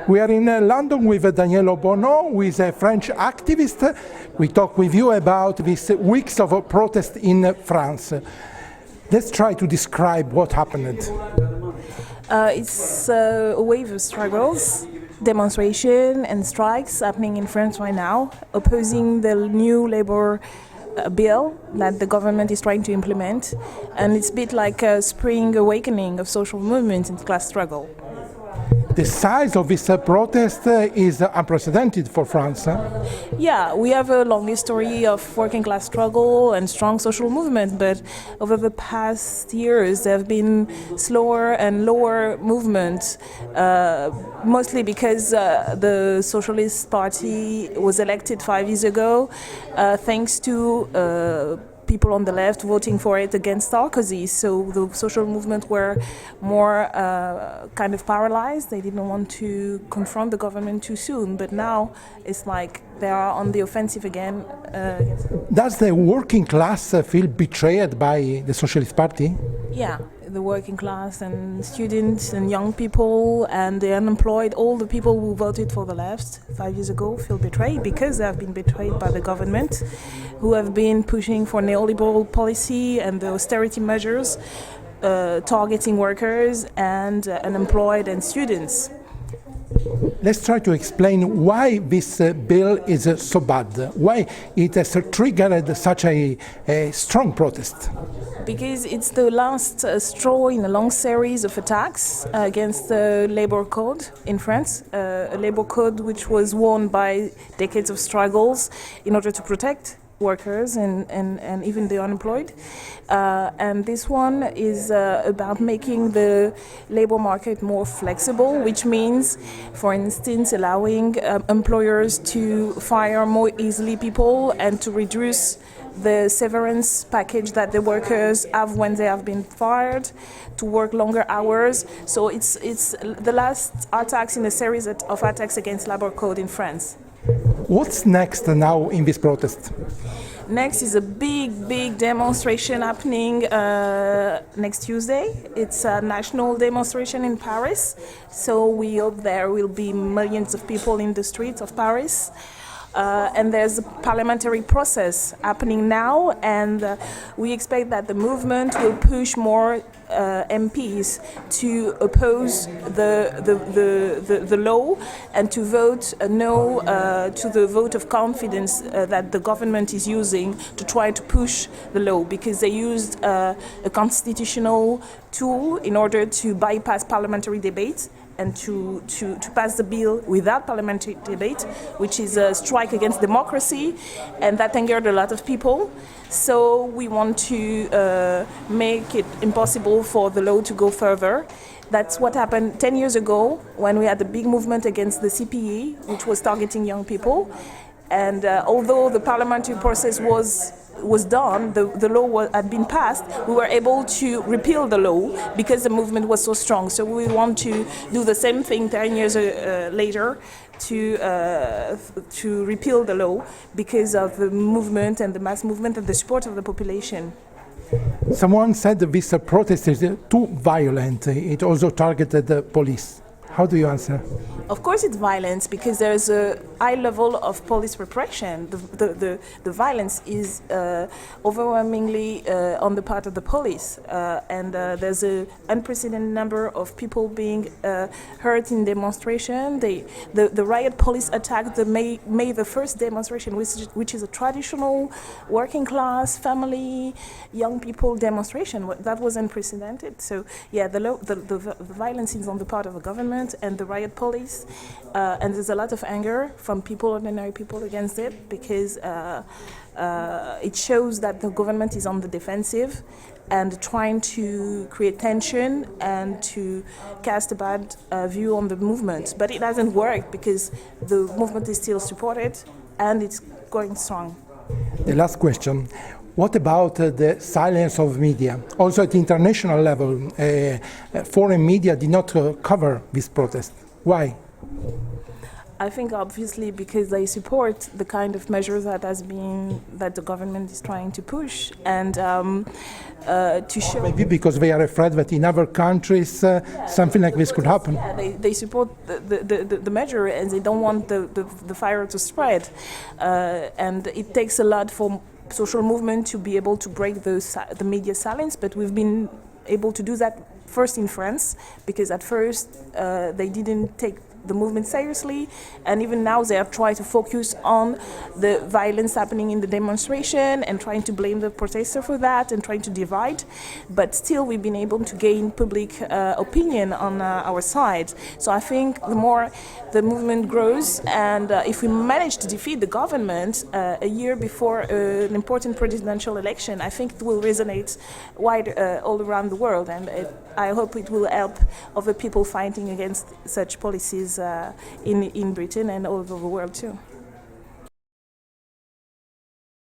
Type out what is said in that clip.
We are in London with Danielle Obono, who is a French activist. We talk with you about these weeks of protest in France. Let's try to describe what happened. It's a wave of struggles, demonstration and strikes happening in France right now, opposing the new labor bill that the government is trying to implement. And it's a bit like a spring awakening of social movements and class struggle. The size of this protest is unprecedented for France. Yeah, we have a long history of working class struggle and strong social movement, but over the past years there have been slower and lower movements, mostly because the Socialist Party was elected 5 years ago, thanks to people on the left voting for it against Sarkozy. So the social movement were more kind of paralyzed. They didn't want to confront the government too soon. But now it's like they are on the offensive again. Does the working class feel betrayed by the Socialist Party? Yeah, the working class and students and young people and the unemployed, all the people who voted for the left 5 years ago feel betrayed because they have been betrayed by the government, who have been pushing for neoliberal policy and the austerity measures, targeting workers and unemployed and students. Let's try to explain why this bill is so bad, why it has triggered such a strong protest. Because it's the last straw in a long series of attacks against the labor code in France, a labor code which was won by decades of struggles in order to protect workers and even the unemployed. And this one is about making the labor market more flexible, which means, for instance, allowing employers to fire more easily people and to reduce the severance package that the workers have when they have been fired, to work longer hours. So it's the last attacks in a series of attacks against labor code in France. What's next now in this protest? Next is a big demonstration happening next Tuesday. It's a national demonstration in Paris. So we hope there will be millions of people in the streets of Paris. And there's a parliamentary process happening now, and we expect that the movement will push more MPs to oppose the law and to vote no to the vote of confidence that the government is using to try to push the law, because they used a constitutional tool in order to bypass parliamentary debate and to pass the bill without parliamentary debate, which is a strike against democracy, and that angered a lot of people. So we want to make it impossible for the law to go further. That's what happened 10 years ago when we had the big movement against the CPE, which was targeting young people. And although the parliamentary process was done, the law had been passed, we were able to repeal the law because the movement was so strong. So we want to do the same thing 10 years later to repeal the law because of the movement and the mass movement and the support of the population. Someone said that this protest is too violent. It also targeted the police. How do you answer? Of course it's violence, because there is a high level of police repression. The violence is overwhelmingly on the part of the police, and there's an unprecedented number of people being hurt in demonstration. The riot police attacked the May the 1st demonstration, which is a traditional working class, family, young people demonstration. That was unprecedented. So yeah, the violence is on the part of the government and the riot police, and there's a lot of anger from people, ordinary people, against it, because it shows that the government is on the defensive and trying to create tension and to cast a bad view on the movement. But it hasn't worked because the movement is still supported and it's going strong. The last question. What about the silence of media? Also at international level, foreign media did not cover this protest. Why? I think obviously because they support the kind of measures that the government is trying to push, and to show. Maybe because they are afraid that in other countries something like this could happen. Yeah, they support the measure, and they don't want the fire to spread. And it takes a lot for social movement to be able to break the media silence, but we've been able to do that first in France, because at first they didn't take the movement seriously, and even now they are trying to focus on the violence happening in the demonstration and trying to blame the protester for that and trying to divide. But still we've been able to gain public opinion on our side. So I think the more the movement grows, and if we manage to defeat the government a year before an important presidential election, I think it will resonate wide all around the world, and I hope it will help other people fighting against such policies in Britain and all over the world too.